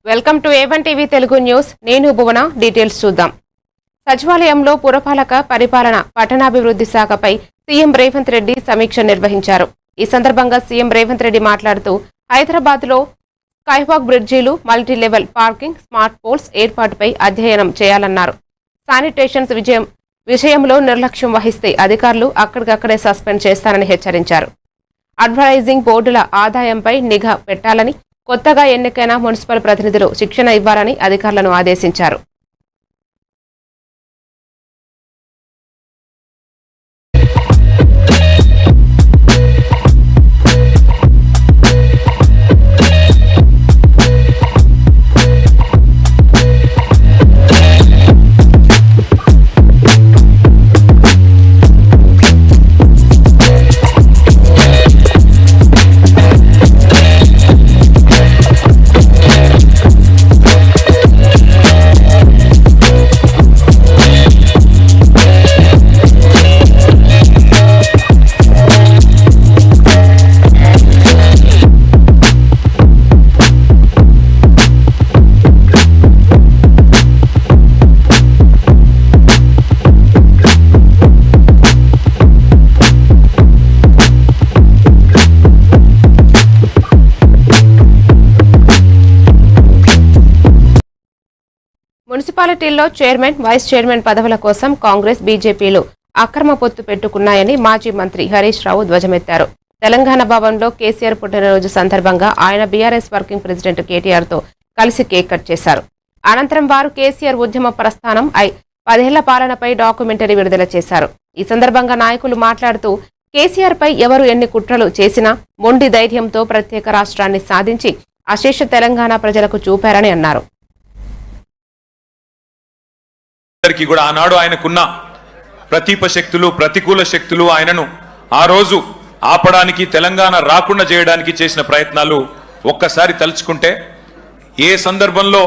Welcome to A1 TV Telugu news. నేను భువన. Details చూద్దాం. సచివాలయంలో పురపాలక పరిపాలన పట్టణాభివృద్ధి శాఖపై సీఎం రేవంత్ రెడ్డి సమీక్ష నిర్వహించారు. ఈ సందర్భంగా సీఎం రేవంత్ రెడ్డి మాట్లాడుతూ హైదరాబాద్లో స్కైవాక్ బ్రిడ్జీలు, multi level parking, smart poles ఏర్పాటుపై అధ్యయనం చేయాలన్నారు. శానిటేషన్స్ విషయంలో నిర్లక్ష్యం వహిస్తే అధికారులు అక్కడికక్కడే సస్పెండ్ చేస్తారని హెచ్చరించారు. అడ్వర్టైజింగ్ బోర్డుల ఆదాయంపై నిఘా పెట్టాలని, కొత్తగా ఎన్నికైన మున్సిపల్ ప్రతినిధులు శిక్షణ ఇవ్వాలని అధికారులను ఆదేశించారు. మున్సిపాలిటీల్లో చైర్మన్, వైస్ చైర్మన్ పదవుల కోసం కాంగ్రెస్, బీజేపీలు అక్రమ పొత్తు పెట్టుకున్నాయని మాజీ మంత్రి హరీష్ రావు ధ్వజమెత్తారు. తెలంగాణ భవన్లో కేసీఆర్ పుట్టినరోజు సందర్భంగా ఆయన బీఆర్ఎస్ వర్కింగ్ ప్రెసిడెంట్ కేటీఆర్తో కలిసి కేక్ కట్ చేశారు. అనంతరం వారు కేసీఆర్ ఉద్యమ ప్రస్థానం 10 ఏళ్ల పాలనపై డాక్యుమెంటరీ విడుదల చేశారు. ఈ సందర్భంగా నాయకులు మాట్లాడుతూ కేసీఆర్పై ఎవరు ఎన్ని కుట్రలు చేసినా మొండి ధైర్యంతో ప్రత్యేక రాష్ట్రాన్ని సాధించి అశేష తెలంగాణ ప్రజలకు చూపారని అన్నారు. కూడా ఆనాడు ఆయనకున్న ప్రతిప శక్తులు, ప్రతికూల శక్తులు ఆయనను ఆ రోజు ఆపడానికి, తెలంగాణ రాకుండా చేయడానికి చేసిన ప్రయత్నాలు ఒక్కసారి తలుచుకుంటే ఏ సందర్భంలో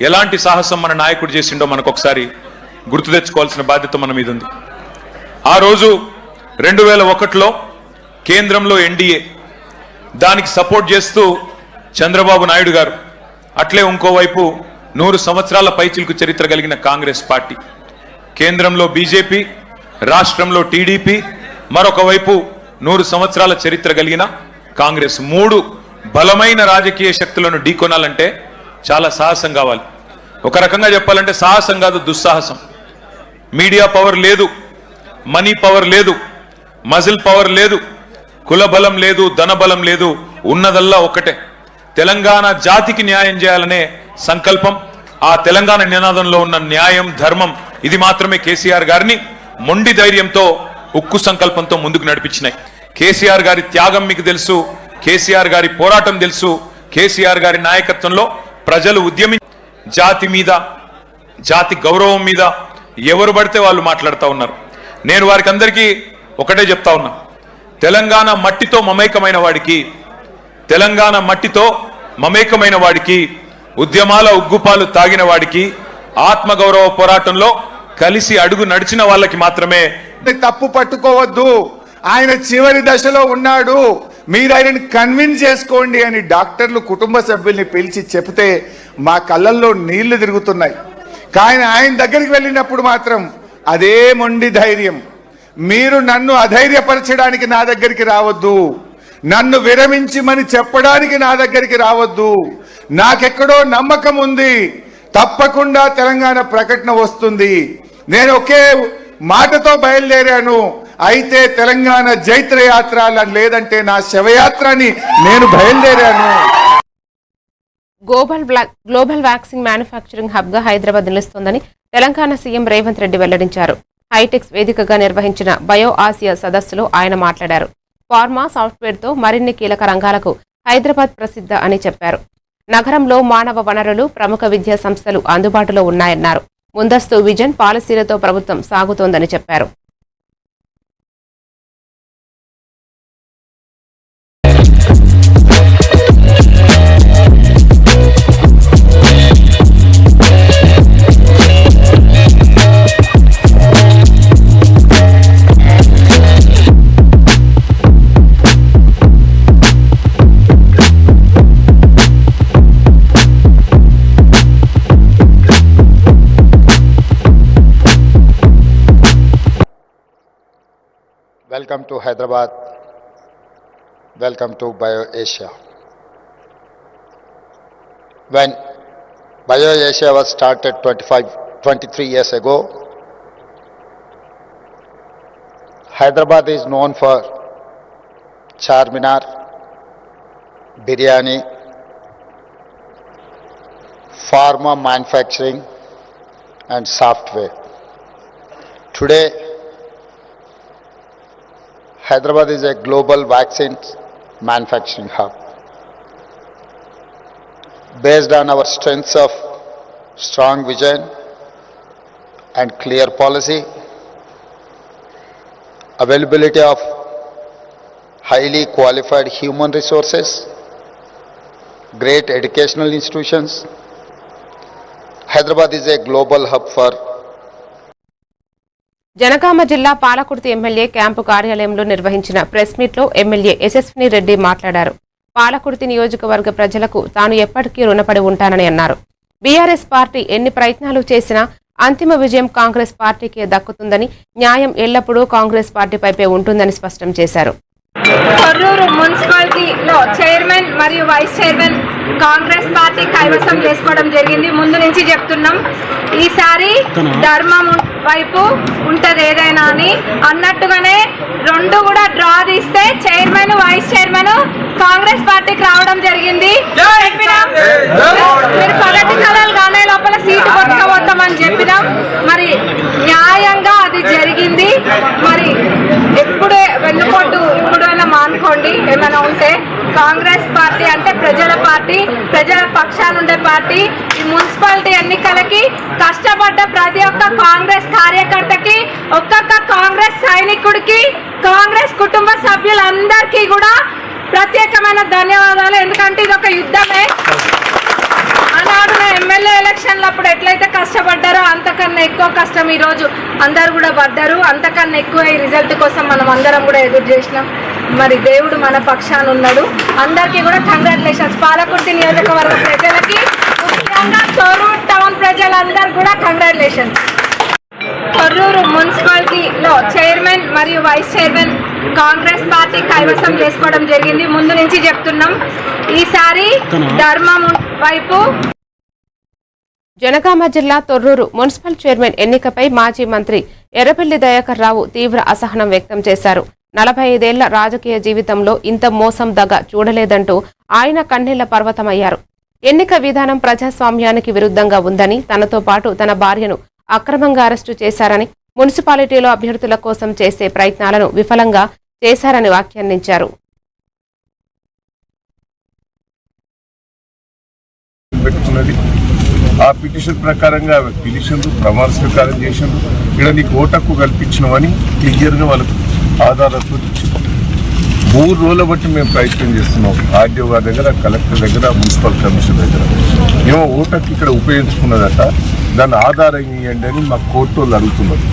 ఎలాంటి సాహసం మన నాయకుడు చేసిండో మనకు ఒకసారి గుర్తు తెచ్చుకోవాల్సిన బాధ్యత మన మీద ఉంది. ఆ రోజు 2001లో కేంద్రంలో ఎన్డీఏ, దానికి సపోర్ట్ చేస్తూ చంద్రబాబు నాయుడు గారు, అట్లే ఇంకోవైపు 100 సంవత్సరాల పైచిలుకు చరిత్ర కలిగిన కాంగ్రెస్ పార్టీ, కేంద్రంలో బీజేపీ, రాష్ట్రంలో టీడీపీ, మరొక వైపు 100 సంవత్సరాల చరిత్ర కలిగిన కాంగ్రెస్, 3 బలమైన రాజకీయ శక్తులను ఢీకొనాలంటే చాలా సాహసం కావాలి. ఒక రకంగా చెప్పాలంటే సాహసం కాదు, దుస్సాహసం. మీడియా పవర్ లేదు, మనీ పవర్ లేదు, మజిల్ పవర్ లేదు, కుల బలం లేదు, ధన బలం లేదు, ఉన్నదల్లా ఒక్కటే తెలంగాణ జాతికి న్యాయం చేయాలనే సంకల్పం. ఆ తెలంగాణ నినాదంలో ఉన్న న్యాయం, ధర్మం, ఇది మాత్రమే కేసీఆర్ గారిని మొండి ధైర్యంతో, ఉక్కు సంకల్పంతో ముందుకు నడిపించినాయి. కేసీఆర్ గారి త్యాగం మీకు తెలుసు, కేసీఆర్ గారి పోరాటం తెలుసు. కేసీఆర్ గారి నాయకత్వంలో ప్రజలు ఉద్యమించి జాతి మీద, జాతి గౌరవం మీద ఎవరు పడితే వాళ్ళు మాట్లాడుతూ ఉన్నారు. నేను వారికి అందరికీ ఒకటే చెప్తా ఉన్నా, తెలంగాణ మట్టితో మమేకమైన వాడికి, తెలంగాణ మట్టితో మమేకమైన వాడికి, ఉద్యమాల ఉగ్గుపాలు తాగిన వాడికి, ఆత్మగౌరవ పోరాటంలో కలిసి అడుగు నడిచిన వాళ్ళకి మాత్రమే. తప్పు పట్టుకోవద్దు, ఆయన చివరి దశలో ఉన్నాడు, మీరు ఆయనని కన్విన్స్ చేసుకోండి అని డాక్టర్లు కుటుంబ సభ్యుల్ని పిలిచి చెప్తే మా కళ్ళల్లో నీళ్లు తిరుగుతున్నాయి. కానీ ఆయన దగ్గరికి వెళ్ళినప్పుడు మాత్రం అదే మొండి ధైర్యం. మీరు నన్ను అధైర్యపరచడానికి నా దగ్గరికి రావద్దు, నన్ను విరమించమని చెప్పడానికి నా దగ్గరికి రావద్దు, నాకెక్కడో నమ్మకం ఉంది, తప్పకుండా తెలంగాణ ప్రకటన వస్తుంది, నేను ఒకే మాటతో బయలుదేరాను, అయితే తెలంగాణ జైత్రయాత్ర, లేదంటే నా శవయాత్రని నేను బయలుదేరాను. గ్లోబల్ వ్యాక్సిన్ మ్యానుఫ్యాక్చరింగ్ హబ్ గా హైదరాబాద్ నిలుస్తోందని తెలంగాణ సీఎం రేవంత్ రెడ్డి వెల్లడించారు. హైటెక్స్ వేదికగా నిర్వహించిన బయో ఆసియా సదస్సులో ఆయన మాట్లాడారు. ఫార్మా, సాఫ్ట్వేర్తో మరిన్ని కీలక రంగాలకు హైదరాబాద్ ప్రసిద్ధ అని చెప్పారు. నగరంలో మానవ వనరులు, ప్రముఖ విద్యా సంస్థలు అందుబాటులో ఉన్నాయన్నారు. ముందస్తు విజన్ పాలసీలతో ప్రభుత్వం సాగుతోందని చెప్పారు. Welcome to Hyderabad. Welcome to BioAsia. When BioAsia was started 23 years ago, Hyderabad is known for Charminar, biryani, pharma manufacturing and software. Today, Hyderabad is a global vaccine manufacturing hub. Based on our strengths of strong vision and clear policy, availability of highly qualified human resources, great educational institutions, Hyderabad is a global hub for Janagama జిల్లా Palakurthi MLA camp కార్యాలయంలో నిర్వహించిన press మీట్లో MLA యశస్విని రెడ్డి మాట్లాడారు. పాలకుర్తి నియోజకవర్గ ప్రజలకు తాను ఎప్పటికీ రుణపడి ఉంటానని అన్నారు. బీఆర్ఎస్ పార్టీ ఎన్ని ప్రయత్నాలు చేసినా అంతిమ విజయం కాంగ్రెస్ పార్టీకే దక్కుతుందని, న్యాయం ఎల్లప్పుడూ కాంగ్రెస్ పార్టీపైపే ఉంటుందని స్పష్టం చేశారు. కొర్రూరు మున్సిపాలిటీలో చైర్మన్ మరియు వైస్ చైర్మన్ కాంగ్రెస్ పార్టీ కైవసం చేసుకోవడం జరిగింది. ముందు నుంచి చెప్తున్నాం, ఈసారి ధర్మం వైపు ఉంటది ఏదైనా అని అన్నట్టుగానే రెండు కూడా డ్రా తీస్తే చైర్మన్ వైస్ చైర్మన్ కాంగ్రెస్ పార్టీకి రావడం జరిగింది. మీరు పగటి కళలు కానే లోపల సీటు కొట్టుకోబోతామని చెప్పినాం. మరి న్యాయంగా అది జరిగింది. మరి ఎప్పుడే వెన్నుపోటు ఇప్పుడైనా మానుకోండి. ఏమైనా ఉంటే కాంగ్రెస్ పార్టీ అంటే ప్రజల పార్టీ, ప్రజల పక్షాన ఉండే పార్టీ. ఈ మున్సిపాలిటీ ఎన్నికలకి కష్టపడ్డ ప్రతి ఒక్క కాంగ్రెస్ కార్యకర్తకి, ఒక్కొక్క కాంగ్రెస్ సైనికుడికి, కాంగ్రెస్ కుటుంబ సభ్యులందరికీ కూడా ప్రత్యేకమైన ధన్యవాదాలు. ఎందుకంటే ఇది ఒక యుద్ధమే. ఆనాడు ఎమ్మెల్యే ఎలక్షన్లప్పుడు ఎట్లయితే కష్టపడ్డారో అంతకన్నా ఎక్కువ కష్టం ఈరోజు అందరు కూడా పడ్డారు. అంతకన్నా ఎక్కువ ఈ రిజల్ట్ కోసం మనం అందరం కూడా ఎదురు చేసినాం. మరి దేవుడు మన పక్షాన ఉన్నాడు. అందరికీ కూడా కంగ్రాచులేషన్స్. పాలకుర్తి నియోజకవర్గ ప్రజలకి, ముఖ్యంగా తొర్రూరు టౌన్ ప్రజలందరూ కూడా కంగ్రాచులేషన్స్. కొర్రూరు మున్సిపాలిటీలో చైర్మన్ మరియు వైస్ చైర్మన్ కాంగ్రెస్ పార్టీ కైవసం చేసుకోవడం జరిగింది. ముందు నుంచి చెప్తున్నాం, ఈసారి ధర్మం వైపు. జనగామ జిల్లా తొర్రూరు మున్సిపల్ చైర్మన్ ఎన్నికపై మాజీ మంత్రి ఎర్రబెల్లి దయాకర్ రావు తీవ్ర అసహనం వ్యక్తం చేశారు. 45 ఏళ్ల రాజకీయ జీవితంలో ఇంత మోసం దగ చూడలేదంటూ ఆయన కన్నీళ్ల పర్వతమయ్యారు. ఎన్నిక విధానం ప్రజాస్వామ్యానికి విరుద్ధంగా ఉందని, తనతో పాటు తన భార్యను అక్రమంగా అరెస్టు చేశారని, మున్సిపాలిటీలో అభ్యర్థుల కోసం చేసే ప్రయత్నాలను విఫలంగా చేశారని వ్యాఖ్యానించారు. ఆ పిటిషన్ ప్రకారంగా పిలిచిండ్రు, ప్రమాణ స్వీకారం చేసిండ్రు. ఇక్కడ నీకు ఓటక్కు కల్పించినవని క్లియర్గా వాళ్ళకు ఆధారాలతో ఇచ్చింది. 3 రోజుల బట్టి మేము ప్రయత్నం చేస్తున్నాం. ఆర్డీఓ గారి దగ్గర, కలెక్టర్ దగ్గర, మున్సిపల్ కమిషన్ దగ్గర. ఏమో ఓటక్కు ఇక్కడ ఉపయోగించుకున్నదట, దాన్ని ఆధారం ఇవ్వండి అని మా కోర్టు వాళ్ళు అడుగుతున్నారు.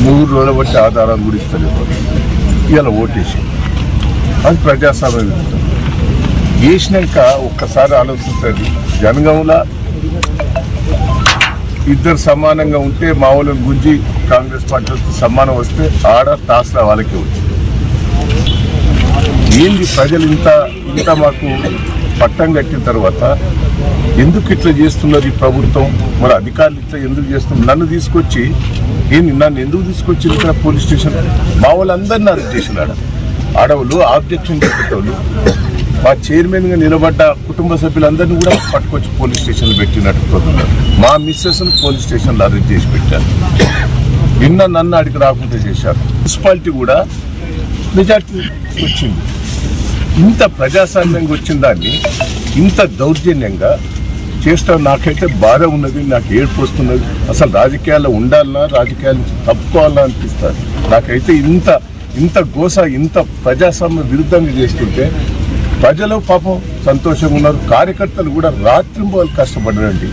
3 రోజుల బట్టి ఆధారాలు కూడా ఇస్తలేదు. ఇవాళ ఓటేసి అది ప్రజాస్వామ్యం వేసినాక ఒక్కసారి ఆలోచించండి. జనగాంలో ఇద్దరు సమానంగా ఉంటే మా వాళ్ళని గుంజి కాంగ్రెస్ పార్టీ వస్తే సమానం వస్తే ఆడ తాసరా వాళ్ళకే వచ్చింది. ఏంది ప్రజలు ఇంత మాకు పట్టం కట్టిన తర్వాత ఎందుకు ఇట్లా చేస్తున్నారు ఈ ప్రభుత్వం? మరి అధికారులు ఇట్లా ఎందుకు చేస్తున్నారు? నన్ను తీసుకొచ్చి నన్ను ఎందుకు తీసుకొచ్చి ఇక్కడ పోలీస్ స్టేషన్ మా వాళ్ళందరినీ అరెస్ట్ చేసినాడు. ఆడవాళ్ళు ఆబ్జెక్షన్ చెప్పేటోళ్ళు, మా చైర్మన్గా నిలబడ్డ కుటుంబ సభ్యులందరినీ కూడా పట్టుకొచ్చి పోలీస్ స్టేషన్లో పెట్టినట్టు మా మిస్సెస్ను పోలీస్ స్టేషన్లో అరెస్ట్ చేసి పెట్టారు. నిన్న నన్ను అడిగి రాకుండా చేశారు. మున్సిపాలిటీ కూడా మెజార్టీ వచ్చింది. ఇంత ప్రజాస్వామ్యంగా వచ్చిన దాన్ని ఇంత దౌర్జన్యంగా చేస్తాం. నాకైతే బాధ ఉన్నది, నాకు ఏడుపు వస్తున్నది. అసలు రాజకీయాల్లో ఉండాలన్నా, రాజకీయాల నుంచి తప్పుకోవాలన్నా అనిపిస్తుంది. నాకైతే ఇంత గోస, ఇంత ప్రజాస్వామ్య విరుద్ధంగా చేస్తుంటే ప్రజలు పాపం సంతోషంగా ఉన్నారు. కార్యకర్తలు కూడా రాత్రింబోలు కష్టపడ్డారండి.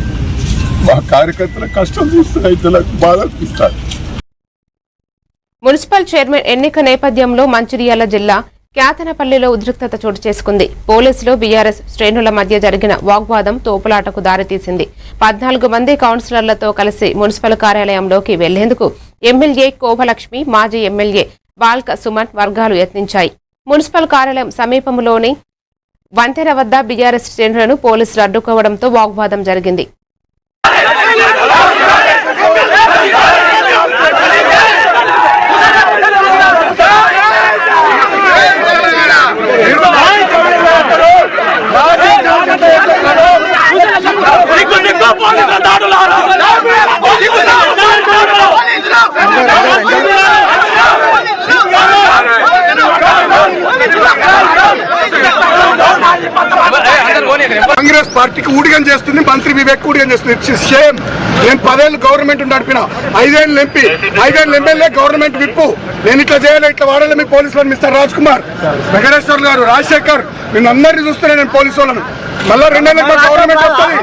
మా కార్యకర్తల కష్టం చూస్తే రైతులకు బాధ అనిపిస్తారు. మున్సిపల్ చైర్మన్ ఎన్నిక నేపథ్యంలో మంచిర్యాల జిల్లా క్యాతనపల్లిలో ఉద్రిక్తత చోటు చేసుకుంది. పోలీసులు బీఆర్ఎస్ శ్రేణుల మధ్య జరిగిన వాగ్వాదం తోపులాటకు దారితీసింది. 14 మంది కౌన్సిలర్లతో కలిసి మున్సిపల్ కార్యాలయంలోకి వెళ్లేందుకు ఎమ్మెల్యే కోభలక్ష్మి, మాజీ ఎమ్మెల్యే బాల్క సుమన్ వర్గాలు యత్నించాయి. మున్సిపల్ కార్యాలయం సమీపంలోని వంతెన వద్ద బీఆర్ఎస్ శ్రేణులను పోలీసులు అడ్డుకోవడంతో వాగ్వాదం జరిగింది. కాంగ్రెస్ పార్టీకి ఊడిగం చేస్తుంది, మంత్రి వివేక్ ఊడిగం చేస్తుంది. సేమ్ నేను 10 ఏళ్ళు గవర్నమెంట్ నడిపిన, 5 ఏళ్ళు ఎంపీ, 5 ఏళ్ళు ఎమ్మెల్యే, గవర్నమెంట్ విప్పు. నేను ఇట్లా చేయాలి, ఇట్లా వాడాలి. మీ పోలీసులను మిస్టర్ రాజ్ కుమార్, వెంకటేశ్వర్ గారు, రాజశేఖర్, నేను అందరినీ చూస్తున్నాను. నేను పోలీసు వాళ్ళను మళ్ళా 2 ఏళ్ళకి గవర్నమెంట్ వస్తుంది,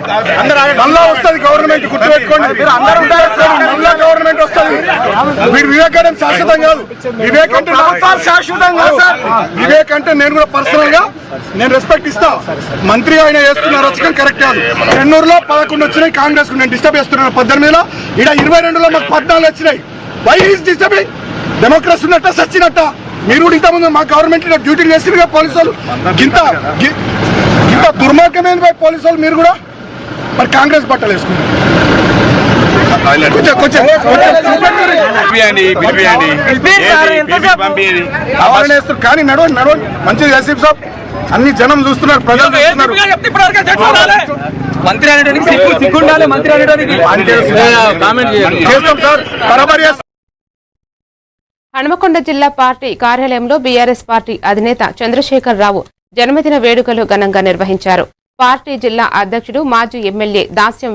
మళ్ళా వస్తుంది గవర్నమెంట్, గుర్తుపెట్టుకోండి. మళ్ళా గవర్నమెంట్ వస్తుంది. వీడు వివేకానం శాశ్వతం కాదు. వివేక్ అంటే శాశ్వతం కాదు సార్. వివేక్ అంటే నేను కూడా పర్సనల్ గా నేను రెస్పెక్ట్ ఇస్తా. మంత్రిగా ఆయన చేస్తున్న రచకం కరెక్ట్ కాదు. చెన్నూరులో 11 వచ్చినాయి కాంగ్రెస్ కు, నేను డిస్టర్బ్ చేస్తున్నాను 18లో. ఇక్కడ 22లో మాకు 14 వచ్చినాయి. Why is disturbing? డెమోక్రసీ ఉన్నట్ట సచ్చినట్ట. మీరు కూడా ఇంతకుముందు మా గవర్నమెంట్ డ్యూటీలు చేసిరుగా పోలీసు వాళ్ళు. ఇంత దుర్మార్గమైన పోలీసు వాళ్ళు మీరు కూడా మరి కాంగ్రెస్ బట్టలు వేసుకున్నారు. కానీ నడవండి మంచిగా చేసి సార్, అన్ని జనం చూస్తున్నారు, ప్రజలు మంత్రి అనేటువంటి సిగ్గుండాలి. మంత్రి అనేటువంటి చేస్తాం సార్, బరాబర్ చేస్తాం. హనుమకొండ జిల్లా పార్టీ కార్యాలయంలో బీఆర్ఎస్ పార్టీ అధినేత చంద్రశేఖర్ రావు జన్మదిన వేడుకలు ఘనంగా నిర్వహించారు. పార్టీ జిల్లా అధ్యక్షుడు మాజీ ఎమ్మెల్యే దాస్యం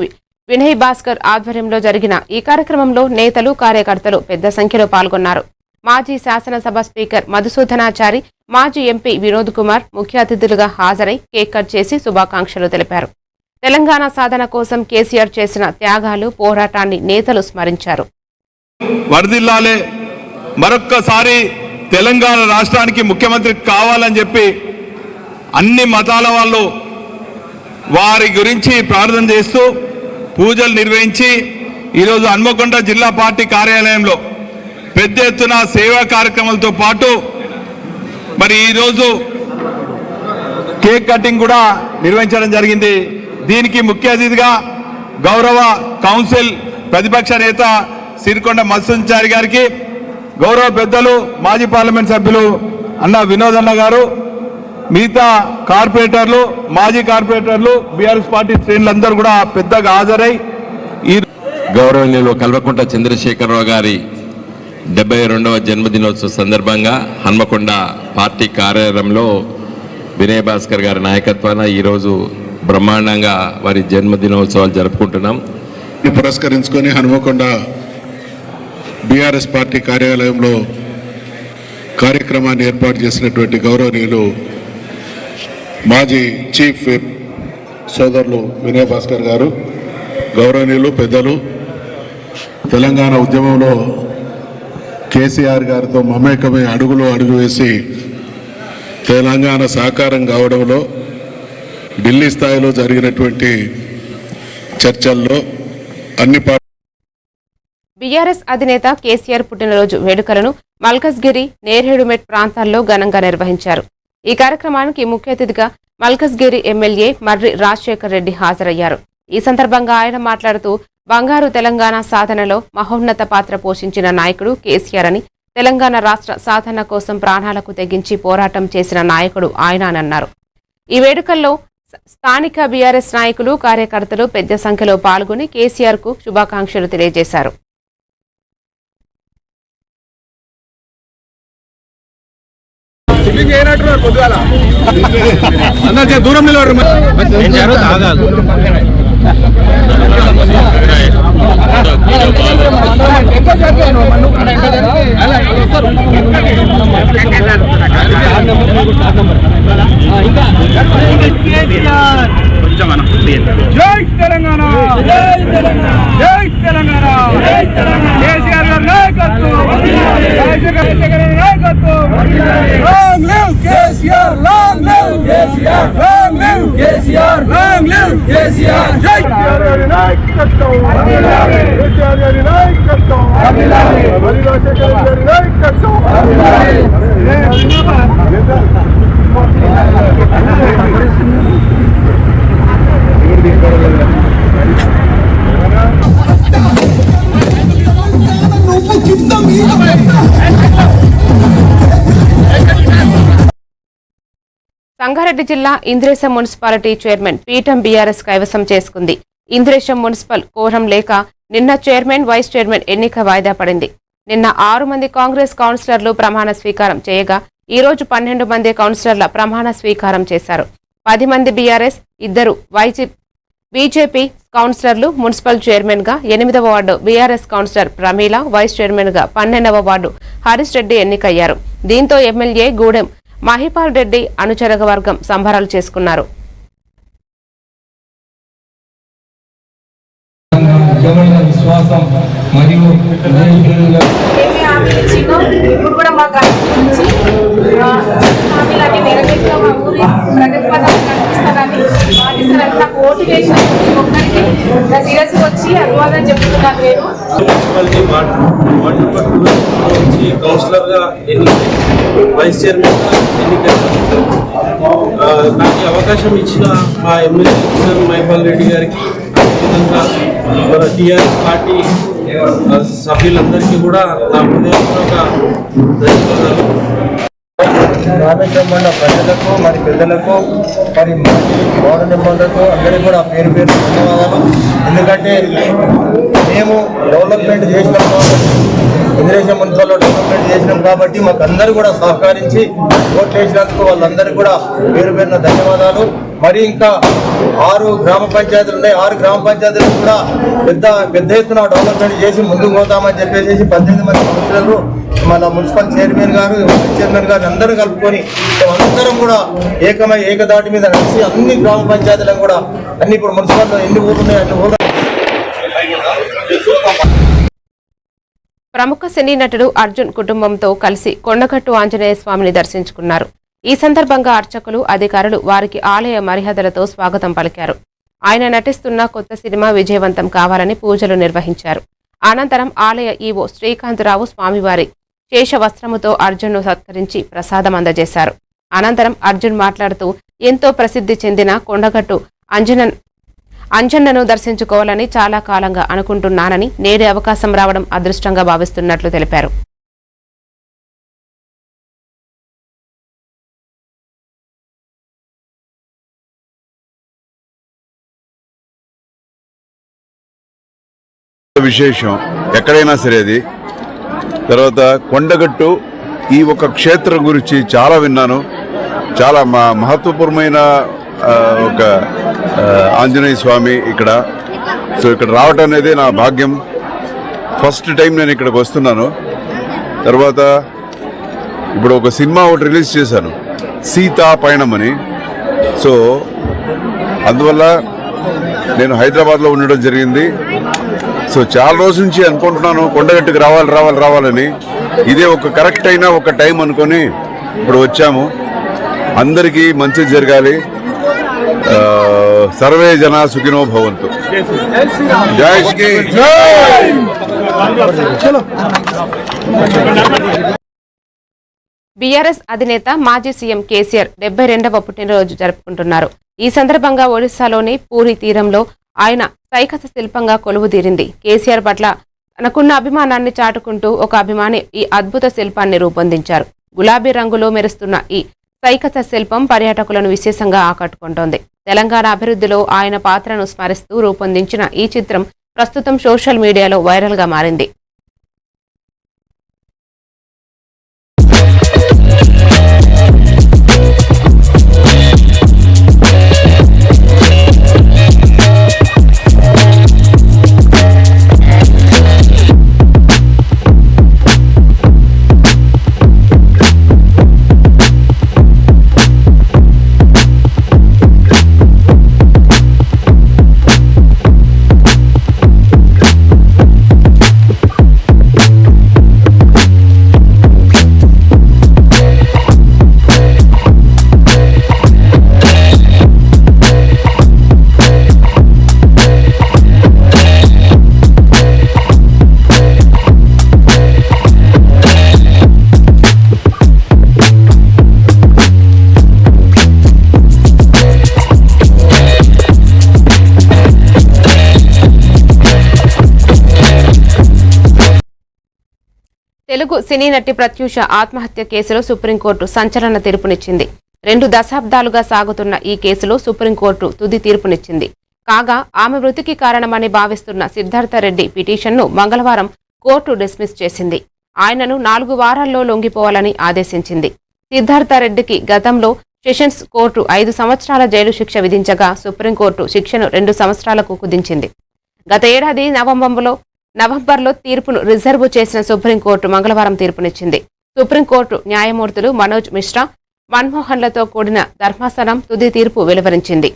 వినయ్ భాస్కర్ ఆధ్వర్యంలో జరిగిన ఈ కార్యక్రమంలో నేతలు, కార్యకర్తలు పెద్ద సంఖ్యలో పాల్గొన్నారు. మాజీ శాసనసభ స్పీకర్ మధుసూదనాచారి, మాజీ ఎంపీ వినోద్ కుమార్ ముఖ్య అతిథులుగా హాజరై కేక్ కట్ చేసి శుభాకాంక్షలు తెలిపారు. తెలంగాణ సాధన కోసం కేసీఆర్ చేసిన త్యాగాలు, పోరాటాన్ని నేతలు స్మరించారు. వర్ధిల్లాలే, మరొక్కసారి తెలంగాణ రాష్ట్రానికి ముఖ్యమంత్రి కావాలని చెప్పి అన్ని మతాల వాళ్ళు వారి గురించి ప్రార్థన చేస్తూ పూజలు నిర్వహించి ఈరోజు హన్మకొండ జిల్లా పార్టీ కార్యాలయంలో పెద్ద ఎత్తున సేవా కార్యక్రమాలతో పాటు మరి ఈరోజు కేక్ కటింగ్ కూడా నిర్వహించడం జరిగింది. దీనికి ముఖ్య అతిథిగా గౌరవ కౌన్సిల్ ప్రతిపక్ష నేత సిరికొండ మధుసూదనాచారి గారికి, గౌరవ పెద్దలు మాజీ పార్లమెంట్ సభ్యులు అన్న వినోద్ అన్న గారు, మిగతా కార్పొరేటర్లు, మాజీ కార్పొరేటర్లు, బీఆర్ఎస్ పార్టీ శ్రేణులందరూ కూడా పెద్దగా హాజరై ఈ గౌరవనీయులు కల్వకుంట్ల చంద్రశేఖరరావు గారి 72వ జన్మదినోత్సవ సందర్భంగా హన్మకొండ పార్టీ కార్యాలయంలో వినయ్ భాస్కర్ గారి నాయకత్వాన ఈరోజు బ్రహ్మాండంగా వారి జన్మదినోత్సవాలు జరుపుకుంటున్నాం. పురస్కరించుకొని హన్మకొండ బీఆర్ఎస్ పార్టీ కార్యాలయంలో కార్యక్రమాన్ని ఏర్పాటు చేసినటువంటి గౌరవనీయులు మాజీ చీఫ్ విప్ సోదరులు వినయ్ భాస్కర్ గారు, గౌరవనీయులు పెద్దలు, తెలంగాణ ఉద్యమంలో కేసీఆర్ గారితో మమేకమై అడుగు వేసి తెలంగాణ సాకారం కావడంలో ఢిల్లీ స్థాయిలో జరిగినటువంటి చర్చల్లో అన్ని బీఆర్ఎస్ అధినేత కేసీఆర్ పుట్టినరోజు వేడుకలను మల్కజ్గిరి, నేరేడుమెట్ ప్రాంతాల్లో ఘనంగా నిర్వహించారు. ఈ కార్యక్రమానికి ముఖ్య అతిథిగా మల్కజ్గిరి ఎమ్మెల్యే మర్రి రాజశేఖర్ రెడ్డి హాజరయ్యారు. ఈ సందర్భంగా ఆయన మాట్లాడుతూ బంగారు తెలంగాణ సాధనలో మహోన్నత పాత్ర పోషించిన నాయకుడు కేసీఆర్ అని, తెలంగాణ రాష్ట్ర సాధన కోసం ప్రాణాలకు తెగించి పోరాటం చేసిన నాయకుడు ఆయన అని అన్నారు. ఈ వేడుకల్లో స్థానిక బీఆర్ఎస్ నాయకులు, కార్యకర్తలు పెద్ద సంఖ్యలో పాల్గొని కేసీఆర్ కు శుభాకాంక్షలు తెలియజేశారు. దూరం నిలబడు. జై తెలంగాణ, జై తెలంగాణ, కేసీఆర్ గారి నాయకత్వం, నాయకత్వం. Long live KCR, long live KCR, long live KCR long live KCR జై కేసీఆర్ నాయకత్వం కేసీఆర్ నాయకత్వం మరి రాజశేఖర్ గారి నాయకత్వం సంగారెడ్డి జిల్లా ఇంద్రేశం మున్సిపాలిటీ చైర్మన్ పీఠం బీఆర్ఎస్ కైవసం చేసుకుంది. ఇంద్రేశం మున్సిపల్ కోరం లేక నిన్న చైర్మన్ వైస్ చైర్మన్ ఎన్నిక వాయిదా పడింది. నిన్న 6 మంది కాంగ్రెస్ కౌన్సిలర్లు ప్రమాణ స్వీకారం చేయగా ఈ రోజు 12 మంది కౌన్సిలర్ల ప్రమాణ స్వీకారం చేశారు. 10 మంది బీఆర్ఎస్, 2 బీజేపీ కౌన్సిలర్లు మున్సిపల్ చైర్మన్ గా 8వ ward BRS councillor Pramila, vice chairman గా 12వ వార్డు హరీష్ రెడ్డి ఎన్నికయ్యారు. దీంతో ఎమ్మెల్యే గూడెం మహిపాల్ రెడ్డి అనుచరగ వర్గం సంబరాలు చేసుకున్నారు. విశ్వాసం మరియు ఇప్పుడు కూడా మాకు హామీలన్నీ నెరవేర్చడం మా ఊరి ప్రగతి పదాలు కనిపిస్తానని మాటిస్తారని నాకు ఓటు వేసిన ఒక్కరికి సీరియస్ వచ్చి అభివాదం చెప్తున్నాను. నేను కౌన్సిలర్ గా వైస్ చైర్మన్ గా నాకు అవకాశం ఇచ్చిన మా ఎమ్మెల్యే మహిపాల్ రెడ్డి గారికి అదేవిధంగా మన టీఆర్ఎస్ పార్టీ సభ్యులందరికీ కూడా నా హృదయపూర్వక ధన్యవాదాలు. రామేశ్వరం మండల ప్రజలకు మరి పెద్దలకు మరి వార్డు మెంబర్లకు అందరికీ కూడా పేరు ధన్యవాదాలు. ఎందుకంటే మేము డెవలప్మెంట్ చేసినాం కాబట్టి ఇంద్రేశం మున్సిపల్లో డెవలప్మెంట్ చేసినాం కాబట్టి మాకు అందరూ కూడా సహకరించి ఓట్లు వేసినందుకు వాళ్ళందరికీ కూడా పేరున ధన్యవాదాలు. మరి ఇంకా 6 గ్రామ పంచాయతీలు ఉన్నాయి. 6 గ్రామ పంచాయతీలు కూడా పెద్ద ఎత్తున డెవలప్మెంట్ చేసి ముందుకు పోతామని చెప్పేసి 18 మంది కౌన్సిలర్లు మన మున్సిపల్ చైర్మన్ గారు, వైస్ చైర్మన్ గారు అందరూ కలుపుకొని అందరం కూడా ఏకదాటి మీద నడిచి అన్ని గ్రామ పంచాయతీలను కూడా అన్ని ఇప్పుడు మున్సిపల్లో ఎన్ని ఊళ్ళు ఉన్నాయి అన్ని ఊళ్ళో. ప్రముఖ సినీ నటుడు అర్జున్ కుటుంబంతో కలిసి కొండగట్టు ఆంజనేయ స్వామిని దర్శించుకున్నారు. ఈ సందర్భంగా అర్చకులు, అధికారులు వారికి ఆలయ మర్యాదలతో స్వాగతం పలికారు. ఆయన నటిస్తున్న కొత్త సినిమా విజయవంతం కావాలని పూజలు నిర్వహించారు. అనంతరం ఆలయ ఈవో శ్రీకాంతరావు స్వామివారి శేషవస్త్రముతో అర్జున్ను సత్కరించి ప్రసాదం అందజేశారు. అనంతరం అర్జున్ మాట్లాడుతూ ఎంతో ప్రసిద్ధి చెందిన కొండగట్టు అంజన్నను దర్శించుకోవాలని చాలా కాలంగా అనుకుంటున్నానని, నేడే అవకాశం రావడం అదృష్టంగా భావిస్తున్నట్లు తెలిపారు. విశేషం ఎక్కడైనా సరే అది. తర్వాత కొండగట్టు ఈ ఒక క్షేత్రం గురించి చాలా విన్నాను. చాలా మహత్వపూర్ణమైన ఒక ఆంజనేయ స్వామి ఇక్కడ. సో ఇక్కడ రావటం అనేది నా భాగ్యం. ఫస్ట్ టైం నేను ఇక్కడికి వస్తున్నాను. తర్వాత ఇప్పుడు ఒక సినిమా ఒకటి రిలీజ్ చేశాను, సీతా పయణం అని. సో అందువల్ల నేను హైదరాబాద్లో ఉండడం జరిగింది. సో చాలా రోజుల నుంచి అనుకుంటున్నాను కొండగట్టుకు రావాలని. ఇదే ఒక కరెక్ట్ అయిన ఒక టైం అనుకొని ఇప్పుడు వచ్చాము. అందరికీ మంచి జరగాలి. సర్వే జన సుఖినో భవంతు. జై శ్రీ. బీఆర్ఎస్ అధినేత మాజీ సీఎం కేసీఆర్ 72వ పుట్టినరోజు జరుపుకుంటున్నారు. ఈ సందర్భంగా ఒడిశాలోని పూరి తీరంలో ఆయన సైకత శిల్పంగా కొలువుదీరింది. కేసీఆర్ పట్ల తనకున్న అభిమానాన్ని చాటుకుంటూ ఒక అభిమాని ఈ అద్భుత శిల్పాన్ని రూపొందించారు. గులాబీ రంగులో మెరుస్తున్న ఈ సైకత శిల్పం పర్యాటకులను విశేషంగా ఆకట్టుకుంటోంది. తెలంగాణ అభివృద్ధిలో ఆయన పాత్రను స్మరిస్తూ రూపొందించిన ఈ చిత్రం ప్రస్తుతం సోషల్ మీడియాలో వైరల్గా మారింది. తెలుగు సినీ నటి ప్రత్యూష ఆత్మహత్య కేసులో సుప్రీంకోర్టు సంచలన తీర్పునిచ్చింది. 2 దశాబ్దాలుగా సాగుతున్న ఈ కేసులో సుప్రీంకోర్టు తుది తీర్పునిచ్చింది. కాగా ఆమె మృతికి కారణమని భావిస్తున్న సిద్ధార్థరెడ్డి పిటిషన్ను మంగళవారం కోర్టు డిస్మిస్ చేసింది. ఆయనను 4 వారాల్లో లొంగిపోవాలని ఆదేశించింది. సిద్ధార్థరెడ్డికి గతంలో సెషన్స్ కోర్టు 5 సంవత్సరాల జైలు శిక్ష విధించగా సుప్రీంకోర్టు శిక్షను 2 సంవత్సరాలకు కుదించింది. గత ఏడాది నవంబర్లో తీర్పును రిజర్వ్ చేసిన సుప్రీంకోర్టు మంగళవారం తీర్పునిచ్చింది. సుప్రీంకోర్టు న్యాయమూర్తులు మనోజ్ మిశ్రా, మన్మోహన్లతో కూడిన ధర్మాసనం తుది తీర్పు వెలువరించింది.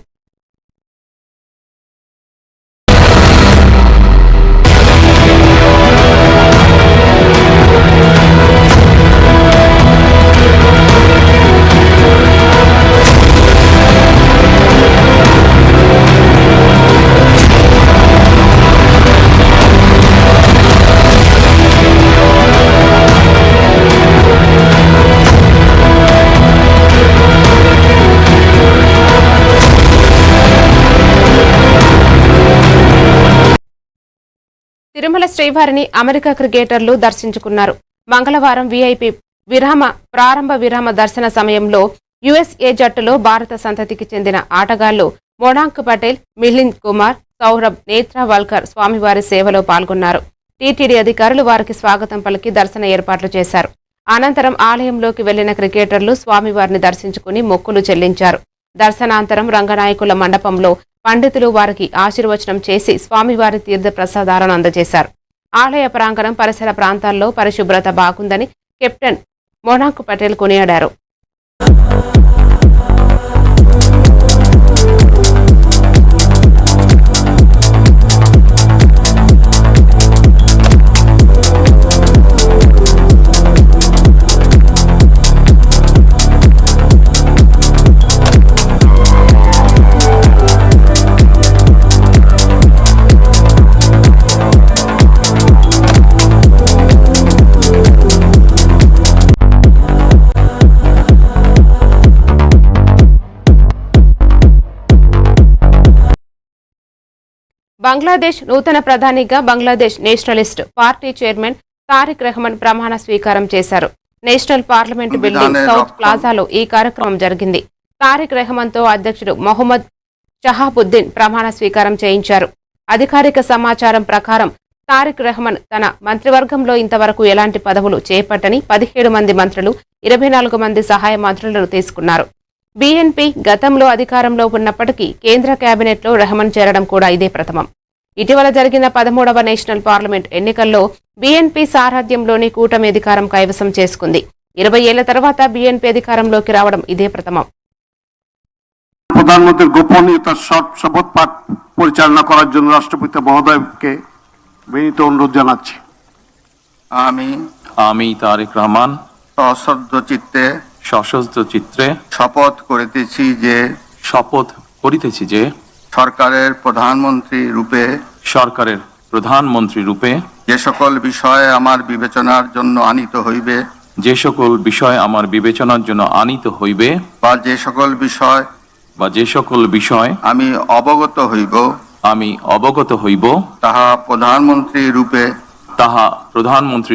తిరుమల శ్రీవారిని అమెరికా క్రికెటర్లు దర్శించుకున్నారు. మంగళవారం వీఐపీ ప్రారంభ విరామ దర్శన సమయంలో యుఎస్ఏ జట్టులో భారత సంతతికి చెందిన ఆటగాళ్లు మోనాంక్ పటేల్, మిలింద్ కుమార్, సౌరభ్ నేత్రావల్కర్ స్వామివారి సేవలో పాల్గొన్నారు. టీటీడీ అధికారులు వారికి స్వాగతం పలికి దర్శన ఏర్పాట్లు చేశారు. అనంతరం ఆలయంలోకి వెళ్లిన క్రికెటర్లు స్వామివారిని దర్శించుకుని మొక్కులు చెల్లించారు. దర్శనాంతరం రంగనాయకుల మండపంలో పండితులు వారికి ఆశీర్వచనం చేసి స్వామివారి తీర్థ ప్రసాదాలను అందజేశారు. ఆలయ ప్రాంగణం పరిసర ప్రాంతాల్లో పరిశుభ్రత బాగుందని కెప్టెన్ మోనాంక్ పటేల్ కొనియాడారు. బంగ్లాదేశ్ నూతన ప్రధానిగా Bangladesh nationalist party chairman Tarique Rahman ప్రమాణ స్వీకారం చేశారు. నేషనల్ పార్లమెంటు బిల్డింగ్ సౌత్ ప్లాజాలో ఈ కార్యక్రమం జరిగింది. తారిక్ రెహమాన్తో అధ్యక్షుడు మొహమ్మద్ షహాబుద్దీన్ ప్రమాణ స్వీకారం చేయించారు. అధికారిక సమాచారం ప్రకారం తారిక్ రెహమాన్ తన మంత్రివర్గంలో ఇంతవరకు ఎలాంటి పదవులు చేపట్టని 17 మంది మంత్రులు, 24 మంది సహాయ మంత్రులను తీసుకున్నారు. బీఎన్పీ గతంలో అధికారంలో ఉన్నప్పటికీ కేంద్ర కేబినెట్లో రెహమాన్ చేరడం కూడా ఇదే ప్రథమం. ఇటీవల జరిగిన 13వ నేషనల్ పార్లమెంట్ ఎన్నికల్లో బీఎన్పీ సారథ్యంలోని కూటమి అధికారం కైవసం చేసుకుంది. 20 ఏళ్ల తర్వాత బీఎన్పీ అధికారంలోకి రావడం ఇదే ప్రథమం. প্রধানমন্ত্রীর গোপনীয়তার শপথ পাঠ পরিচালনা করার জন্য রাষ্ট্রপতি মহোদয়কে বিনীত অনুরোধ জানাচ্ছি। আমি তারেক রহমান সশস্ত্র চিত্রে শপথ করিতেছি যে সরকারের প্রধানমন্ত্রী রূপে যে সকল বিষয় আমার বিবেচনার জন্য আনিত হইবে বা যে সকল বিষয় আমি অবগত হইব তাহা প্রধানমন্ত্রী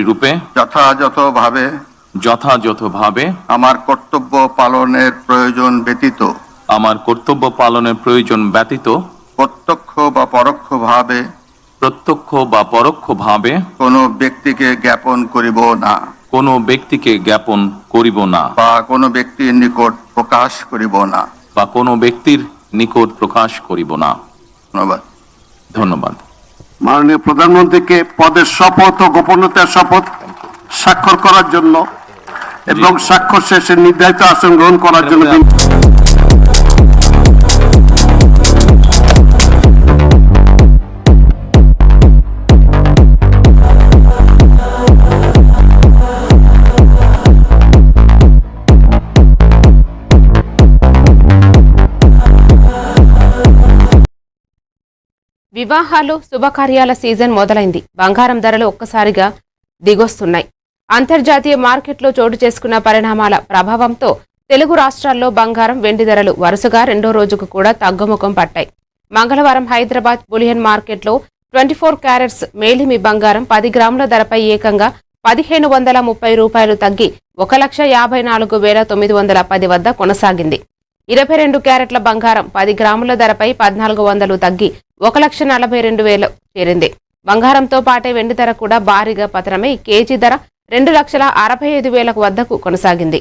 রূপে যথাযথভাবে আমার কর্তব্য পালনের প্রয়োজন ব্যতীত প্রত্যক্ষ বা পরোক্ষভাবে কোনো ব্যক্তিকে জ্ঞাপন করিব না বা কোনো ব্যক্তির নিকট প্রকাশ করিব না ধন্যবাদ। মাননীয় প্রধানমন্ত্রীকে পদের শপথ ও গোপনীয়তার শপথ স্বাক্ষর করার জন্য এবং স্বাক্ষর শেষে নির্ধারিত আসন গ্রহণ করার জন্য వివాహాలు, శుభకార్యాల సీజన్ మొదలైంది. బంగారం ధరలు ఒక్కసారిగా దిగొస్తున్నాయి. అంతర్జాతీయ మార్కెట్లో చోటు చేసుకున్న పరిణామాల ప్రభావంతో తెలుగు రాష్ట్రాల్లో బంగారం, వెండి ధరలు వరుసగా 2వ రోజుకు కూడా తగ్గుముఖం పట్టాయి. మంగళవారం హైదరాబాద్ బులియన్ మార్కెట్లో 24 క్యారెట్స్ మేలిమి బంగారం 10 గ్రాముల ధరపై ఏకంగా 1,530 రూపాయలు తగ్గి 1,54,910 వద్ద కొనసాగింది. 22 క్యారెట్ల బంగారం 10 గ్రాముల ధరపై 1,400 తగ్గి 1,42,000 చేరింది. బంగారంతో పాటే వెండి ధర కూడా భారీగా పతనమై కేజీ ధర 2,65,000 వద్దకు కొనసాగింది.